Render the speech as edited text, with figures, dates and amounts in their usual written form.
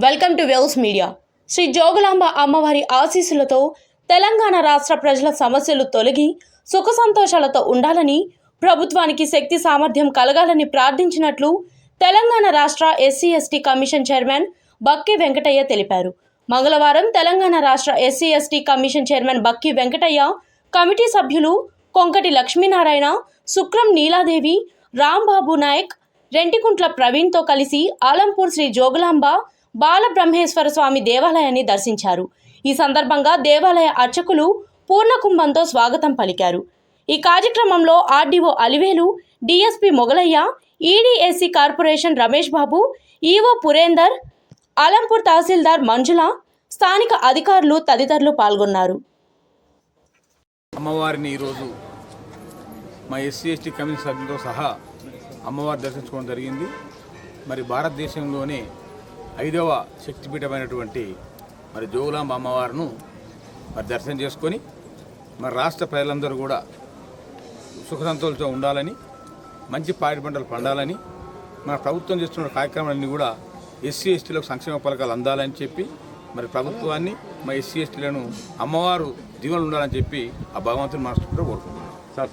Welcome to Wells media. Shri Jogulamba అమ్మవారి ఆశీస్సులతో తెలంగాణ రాష్ట్ర ప్రజల సమస్యలు తొలగి సుఖ సంతోషాలతో ఉండాలని, ప్రభుత్వానికి శక్తి సామర్థ్యం కలగాలని ప్రార్థించినట్లు తెలంగాణ రాష్ట్ర ఎస్సీ ఎస్టీ కమిషన్ చైర్మన్ బక్కి వెంకటయ్య తెలిపారు. మంగళవారం తెలంగాణ రాష్ట్ర ఎస్సీ ఎస్టీ కమిషన్ చైర్మన్ బక్కి వెంకటయ్య, కమిటీ సభ్యులు కొంకటి లక్ష్మీనారాయణ, సుక్రం నీలాదేవి, రాంబాబు నాయక్, రెంటికుంట్ల ప్రవీణ్తో కలిసి ఆలంపూర్ శ్రీ జోగులాంబ బాలబ్రహ్మేశ్వర స్వామి దేవాలయాన్ని దర్శించారు. ఈ సందర్భంగా దేవాలయ అర్చకులు పూర్ణకుంభంతో స్వాగతం పలికారు. ఈ కార్యక్రమంలో RDO Alivelu, DSP Mogalaiah, EDAC corporation Ramesh Babu, EO Purender, Alampur tahsildar Manjula, స్థానిక అధికారులు తదితరులు పాల్గొన్నారు. అమ్మవారిని ఈరోజు మా ఎస్సీ ఎస్టీ కమిషన్ సభ్యులతో సహా అమ్మవారి దర్శించుకోవడం జరిగింది. మరి భారతదేశంలోనే 5వ శక్తిపీఠమైనటువంటి మరి జోగులాంబ అమ్మవారిను మరి దర్శనం చేసుకొని మరి రాష్ట్ర ప్రజలందరూ కూడా సుఖ సంతోషంతో ఉండాలని, మంచి పాడి పంటలు పండాలని, మన ప్రభుత్వం చేస్తున్న కార్యక్రమాలన్నీ కూడా ఎస్సీ ఎస్టీలకు సంక్షేమ పథకాలు అందాలని చెప్పి మరి ప్రభుత్వాన్ని మా ఎస్సీ ఎస్టీలను అమ్మవారు దీవెనలు ఉండాలని చెప్పి ఆ భగవంతుని మనస్ఫూర్తిగా కోరుకుంటున్నాను. సార్